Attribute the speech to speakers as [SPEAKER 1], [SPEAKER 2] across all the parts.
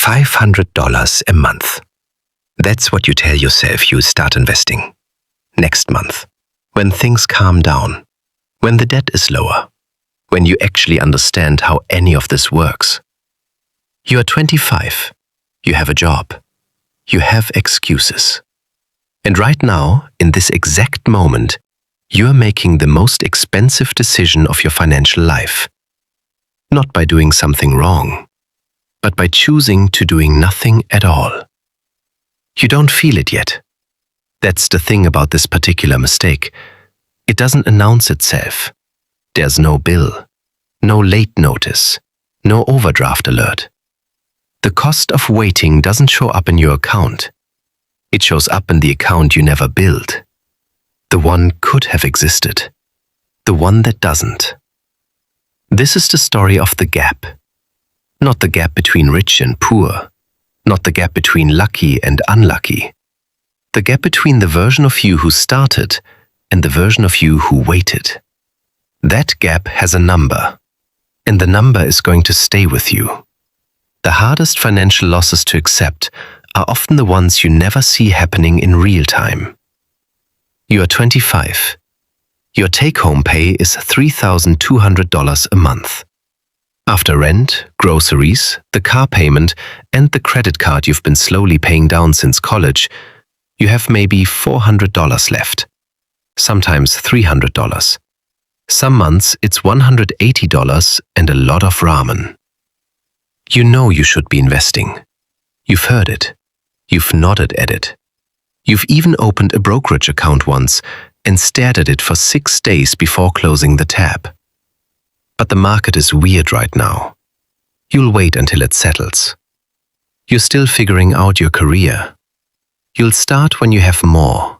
[SPEAKER 1] $500 a month. That's what you tell yourself you start investing. Next month, when things calm down, when the debt is lower, when you actually understand how any of this works. You are 25. You have a job. You have excuses. And right now, in this exact moment, you are making the most expensive decision of your financial life. Not by doing something wrong, but by choosing to doing nothing at all. You don't feel it yet. That's the thing about this particular mistake. It doesn't announce itself. There's no bill, no late notice, no overdraft alert. The cost of waiting doesn't show up in your account. It shows up in the account you never built. The one could have existed. The one that doesn't. This is the story of the gap. Not the gap between rich and poor. Not the gap between lucky and unlucky. The gap between the version of you who started and the version of you who waited. That gap has a number, and the number is going to stay with you. The hardest financial losses to accept are often the ones you never see happening in real time. You are 25. Your take-home pay is $3,200 a month. After rent, groceries, the car payment, and the credit card you've been slowly paying down since college, you have maybe $400 left. Sometimes $300. Some months it's $180 and a lot of ramen. You know you should be investing. You've heard it. You've nodded at it. You've even opened a brokerage account once and stared at it for 6 days before closing the tab. But the market is weird right now. You'll wait until it settles. You're still figuring out your career. You'll start when you have more.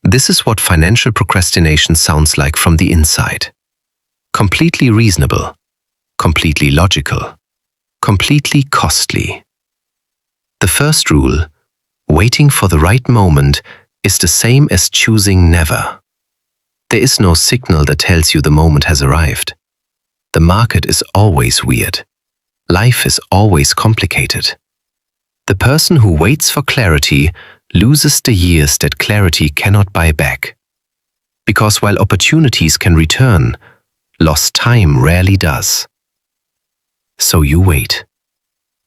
[SPEAKER 1] This is what financial procrastination sounds like from the inside. Completely reasonable, completely logical, completely costly. The first rule, waiting for the right moment, is the same as choosing never. There is no signal that tells you the moment has arrived. The market is always weird. Life is always complicated. The person who waits for clarity loses the years that clarity cannot buy back. Because while opportunities can return, lost time rarely does. So you wait.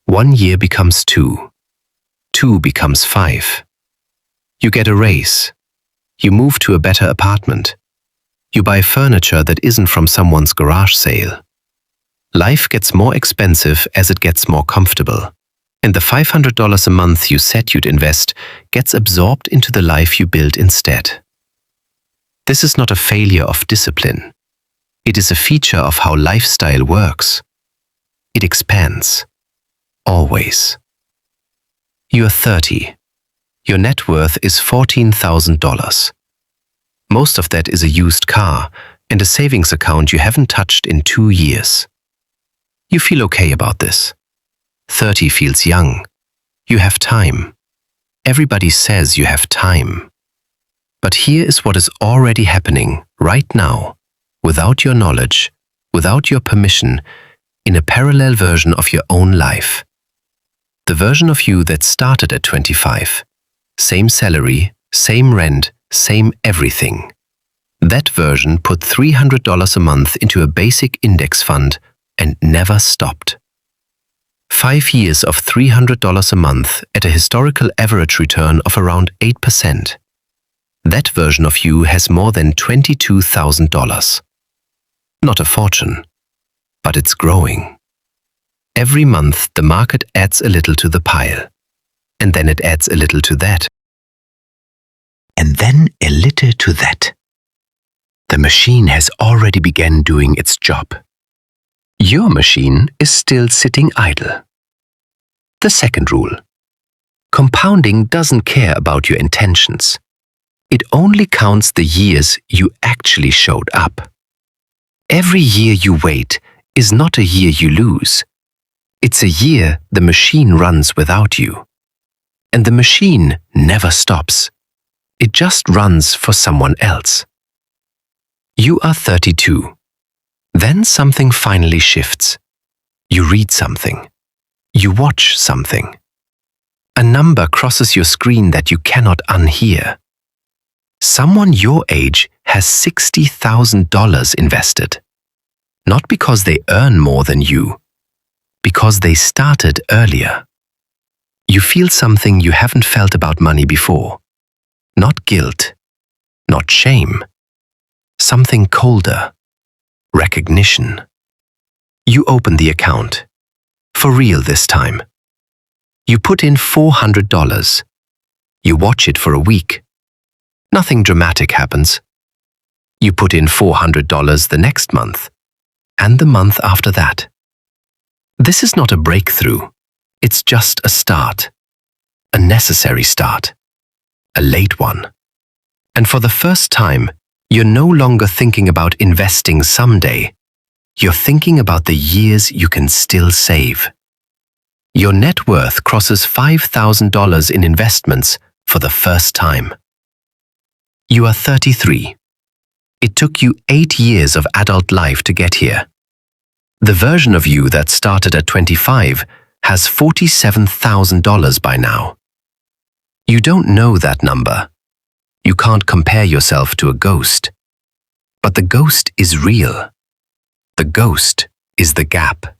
[SPEAKER 1] 1 year becomes 2. 2 becomes 5. You get a raise. You move to a better apartment. You buy furniture that isn't from someone's garage sale. Life gets more expensive as it gets more comfortable. And the $500 a month you said you'd invest gets absorbed into the life you built instead. This is not a failure of discipline. It is a feature of how lifestyle works. It expands. Always. You are 30. Your net worth is $14,000. Most of that is a used car and a savings account you haven't touched in 2 years. You feel okay about this. 30 feels young. You have time. Everybody says you have time. But here is what is already happening right now, without your knowledge, without your permission, in a parallel version of your own life. The version of you that started at 25. Same salary, same rent, same everything. That version put $300 a month into a basic index fund and never stopped. 5 years of $300 a month at a historical average return of around 8%. That version of you has more than $22,000. Not a fortune, but it's growing. Every month the market adds a little to the pile, and then it adds a little to that, and then a little to that. The machine has already begun doing its job. Your machine is still sitting idle. The second rule. Compounding doesn't care about your intentions. It only counts the years you actually showed up. Every year you wait is not a year you lose. It's a year the machine runs without you. And the machine never stops. It just runs for someone else. You are 32. Then something finally shifts. You read something. You watch something. A number crosses your screen that you cannot unhear. Someone your age has $60,000 invested. Not because they earn more than you, because they started earlier. You feel something you haven't felt about money before. Not guilt, not shame. Something colder. Recognition. You open the account. For real this time. You put in $400. You watch it for a week. Nothing dramatic happens. You put in $400 the next month, and the month after that. This is not a breakthrough. It's just a start. A necessary start. A late one. And for the first time, you're no longer thinking about investing someday. You're thinking about the years you can still save. Your net worth crosses $5,000 in investments for the first time. You are 33. It took you 8 years of adult life to get here. The version of you that started at 25 has $47,000 by now. You don't know that number. You can't compare yourself to a ghost. But the ghost is real. The ghost is the gap.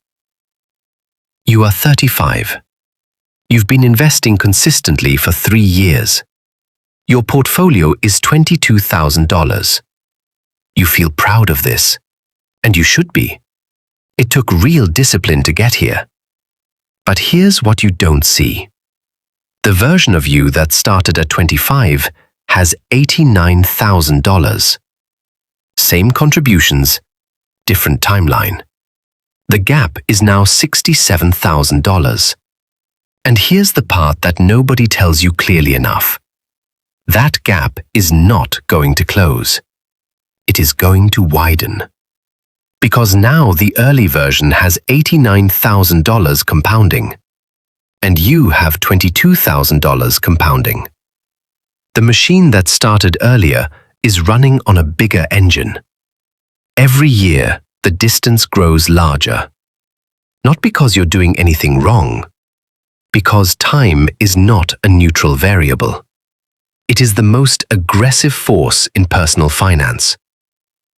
[SPEAKER 1] You are 35. You've been investing consistently for 3 years. Your portfolio is $22,000. You feel proud of this, and you should be. It took real discipline to get here. But here's what you don't see. The version of you that started at 25 has $89,000. Same contributions, different timeline. The gap is now $67,000. And here's the part that nobody tells you clearly enough. That gap is not going to close. It is going to widen. Because now the early version has $89,000 compounding, and you have $22,000 compounding. The machine that started earlier is running on a bigger engine. Every year, the distance grows larger. Not because you're doing anything wrong, because time is not a neutral variable. It is the most aggressive force in personal finance.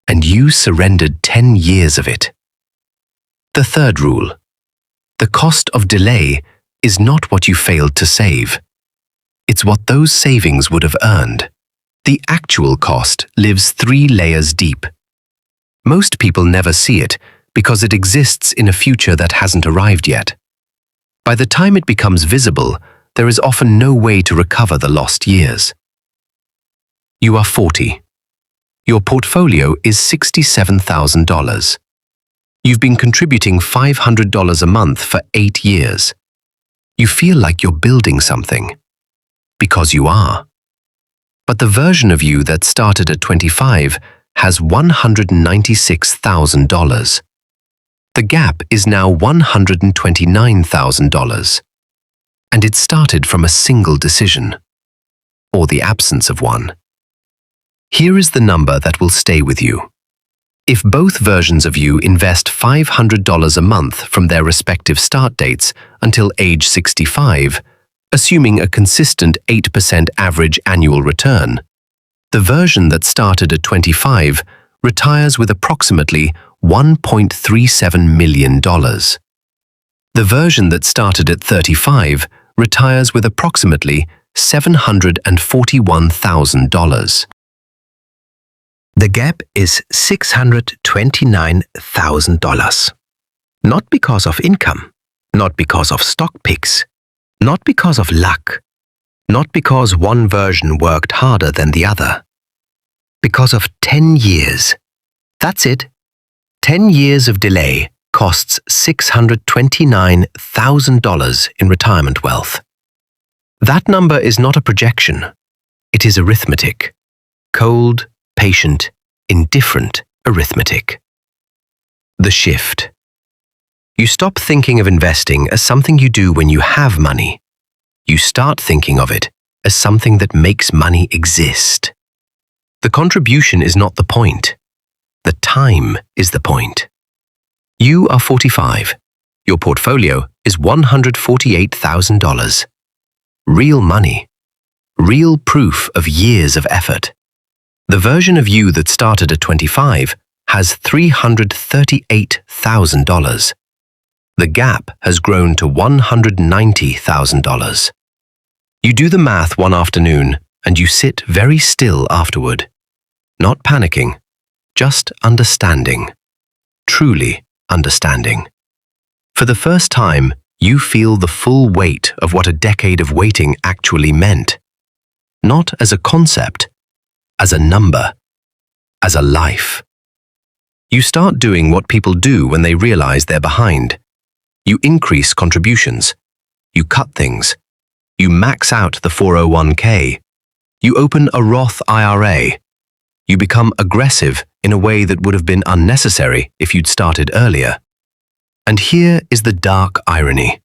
[SPEAKER 1] And you surrendered 10 years of it. The third rule. The cost of delay is not what you failed to save. It's what those savings would have earned. The actual cost lives 3 layers deep. Most people never see it because it exists in a future that hasn't arrived yet. By the time it becomes visible, there is often no way to recover the lost years. You are 40. Your portfolio is $67,000. You've been contributing $500 a month for 8 years. You feel like you're building something. Because you are. But the version of you that started at 25 has $196,000. The gap is now $129,000. And it started from a single decision. Or the absence of one. Here is the number that will stay with you. If both versions of you invest $500 a month from their respective start dates until age 65, assuming a consistent 8% average annual return, the version that started at 25 retires with approximately $1.37 million. The version that started at 35 retires with approximately $741,000. The gap is $629,000. Not because of income, not because of stock picks, not because of luck, not because one version worked harder than the other. Because of 10 years. That's it. 10 years of delay costs $629,000 in retirement wealth. That number is not a projection. It is arithmetic. Cold, patient, indifferent arithmetic. The shift. You stop thinking of investing as something you do when you have money. You start thinking of it as something that makes money exist. The contribution is not the point. The time is the point. You are 45. Your portfolio is $148,000. Real money. Real proof of years of effort. The version of you that started at 25 has $338,000. The gap has grown to $190,000. You do the math one afternoon and you sit very still afterward. Not panicking, just understanding. Truly understanding. For the first time, you feel the full weight of what a decade of waiting actually meant. Not as a concept, as a number, as a life. You start doing what people do when they realize they're behind. You increase contributions. You cut things. You max out the 401k. You open a Roth IRA. You become aggressive in a way that would have been unnecessary if you'd started earlier. And here is the dark irony.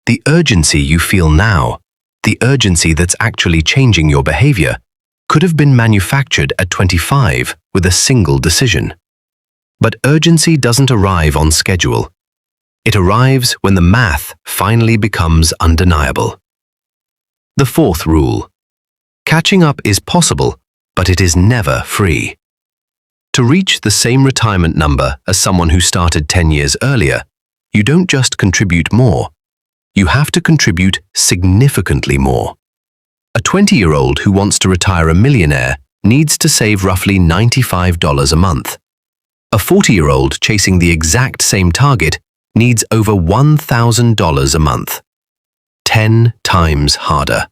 [SPEAKER 1] The urgency you feel now, the urgency that's actually changing your behavior, could have been manufactured at 25 with a single decision. But urgency doesn't arrive on schedule. It arrives when the math finally becomes undeniable. The fourth rule. Catching up is possible, but it is never free. To reach the same retirement number as someone who started 10 years earlier, you don't just contribute more. You have to contribute significantly more. A 20-year-old who wants to retire a millionaire needs to save roughly $95 a month. A 40-year-old chasing the exact same target needs over $1,000 a month. 10 times harder.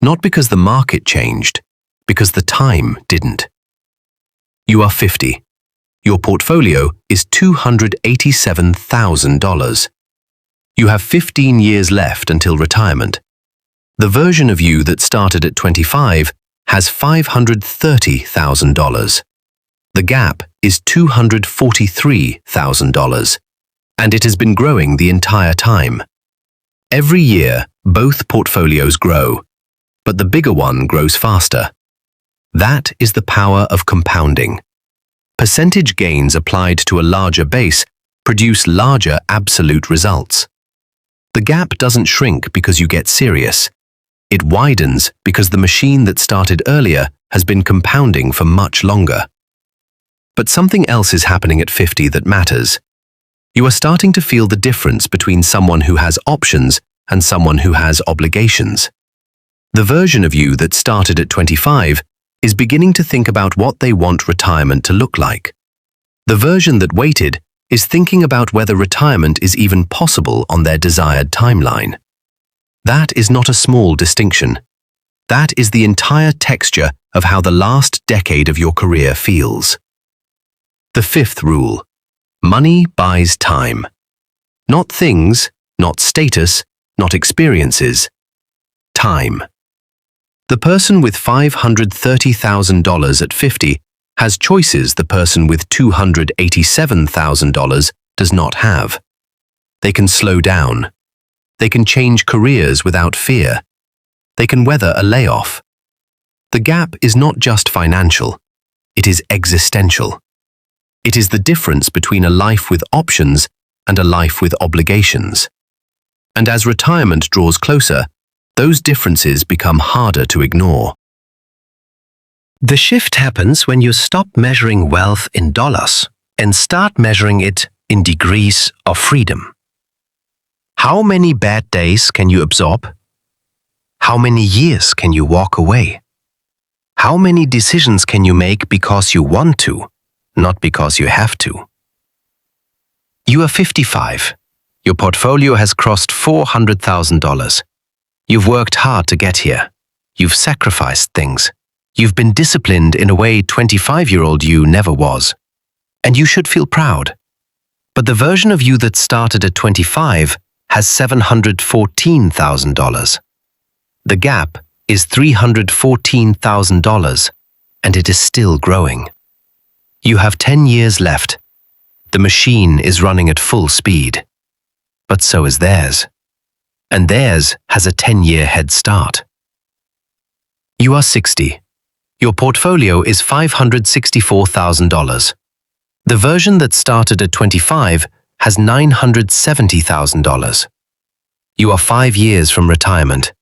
[SPEAKER 1] Not because the market changed, because the time didn't. You are 50. Your portfolio is $287,000. You have 15 years left until retirement. The version of you that started at 25 has $530,000. The gap is $243,000, and it has been growing the entire time. Every year, both portfolios grow, but the bigger one grows faster. That is the power of compounding. Percentage gains applied to a larger base produce larger absolute results. The gap doesn't shrink because you get serious. It widens because the machine that started earlier has been compounding for much longer. But something else is happening at 50 that matters. You are starting to feel the difference between someone who has options and someone who has obligations. The version of you that started at 25 is beginning to think about what they want retirement to look like. The version that waited is thinking about whether retirement is even possible on their desired timeline. That is not a small distinction. That is the entire texture of how the last decade of your career feels. The fifth rule. Money buys time. Not things, not status, not experiences. Time. The person with $530,000 at 50 has choices the person with $287,000 does not have. They can slow down. They can change careers without fear. They can weather a layoff. The gap is not just financial. It is existential. It is the difference between a life with options and a life with obligations. And as retirement draws closer, those differences become harder to ignore. The shift happens when you stop measuring wealth in dollars and start measuring it in degrees of freedom. How many bad days can you absorb? How many years can you walk away? How many decisions can you make because you want to, not because you have to? You are 55. Your portfolio has crossed $400,000. You've worked hard to get here. You've sacrificed things. You've been disciplined in a way 25-year-old you never was. And you should feel proud. But the version of you that started at 25 has $714,000. The gap is $314,000, and it is still growing. You have 10 years left. The machine is running at full speed. But so is theirs. And theirs has a 10-year head start. You are 60. Your portfolio is $564,000. The version that started at 25 has $970,000. You are 5 years from retirement.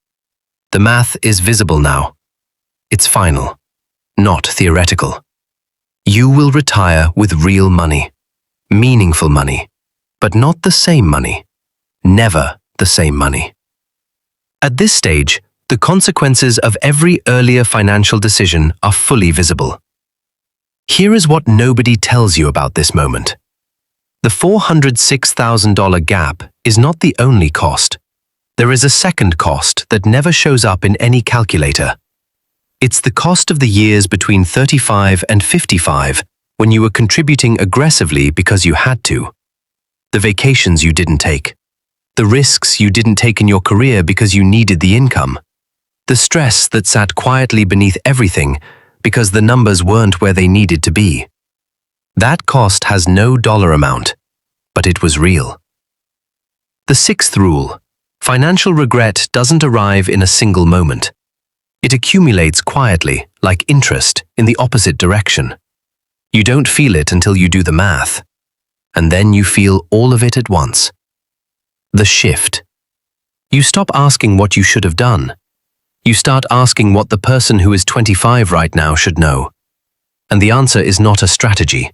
[SPEAKER 1] The math is visible now. It's final, not theoretical. You will retire with real money, meaningful money, but not the same money. Never the same money. At this stage, the consequences of every earlier financial decision are fully visible. Here is what nobody tells you about this moment. The $406,000 gap is not the only cost. There is a second cost that never shows up in any calculator. It's the cost of the years between 35 and 55 when you were contributing aggressively because you had to. The vacations you didn't take. The risks you didn't take in your career because you needed the income. The stress that sat quietly beneath everything because the numbers weren't where they needed to be. That cost has no dollar amount, but it was real. The sixth rule: financial regret doesn't arrive in a single moment. It accumulates quietly, like interest, in the opposite direction. You don't feel it until you do the math, and then you feel all of it at once. The shift. You stop asking what you should have done. You start asking what the person who is 25 right now should know. And the answer is not a strategy,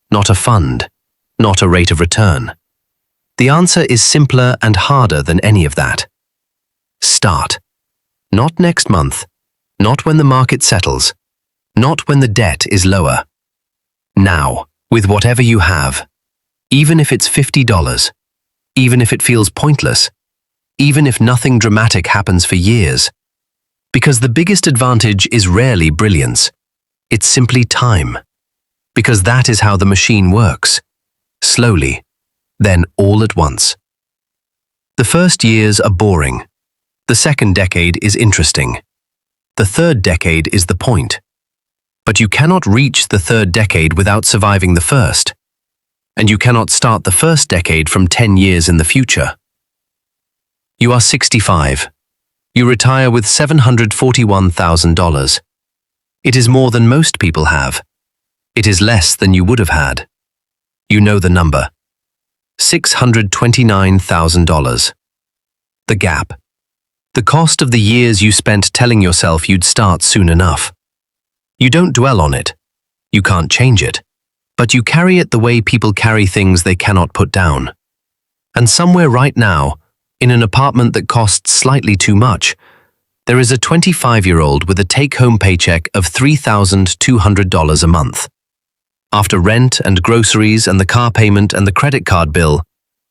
[SPEAKER 1] not a fund, not a rate of return. The answer is simpler and harder than any of that. Start. Not next month, not when the market settles, not when the debt is lower. Now, with whatever you have, even if it's $50, even if it feels pointless, even if nothing dramatic happens for years. Because the biggest advantage is rarely brilliance. It's simply time. Because that is how the machine works. Slowly, then all at once. The first years are boring. The second decade is interesting. The third decade is the point. But you cannot reach the third decade without surviving the first. And you cannot start the first decade from 10 years in the future. You are 65. You retire with $741,000. It is more than most people have. It is less than you would have had. You know the number. $629,000. The gap. The cost of the years you spent telling yourself you'd start soon enough. You don't dwell on it. You can't change it. But you carry it the way people carry things they cannot put down. And somewhere right now, in an apartment that costs slightly too much, there is a 25-year-old with a take-home paycheck of $3,200 a month. After rent and groceries and the car payment and the credit card bill,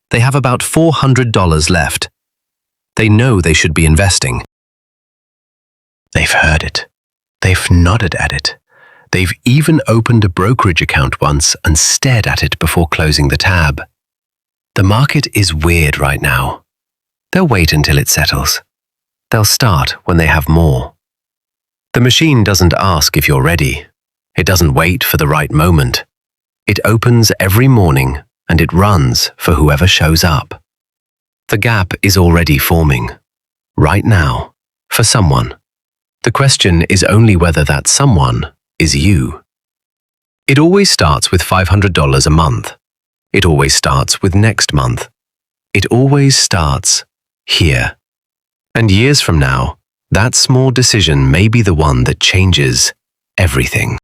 [SPEAKER 1] they have about $400 left. They know they should be investing. They've heard it. They've nodded at it. They've even opened a brokerage account once and stared at it before closing the tab. The market is weird right now. They'll wait until it settles. They'll start when they have more. The machine doesn't ask if you're ready. It doesn't wait for the right moment. It opens every morning and it runs for whoever shows up. The gap is already forming, right now, for someone. The question is only whether that someone is you. It always starts with $500 a month. It always starts with next month. It always starts here. And years from now, that small decision may be the one that changes everything.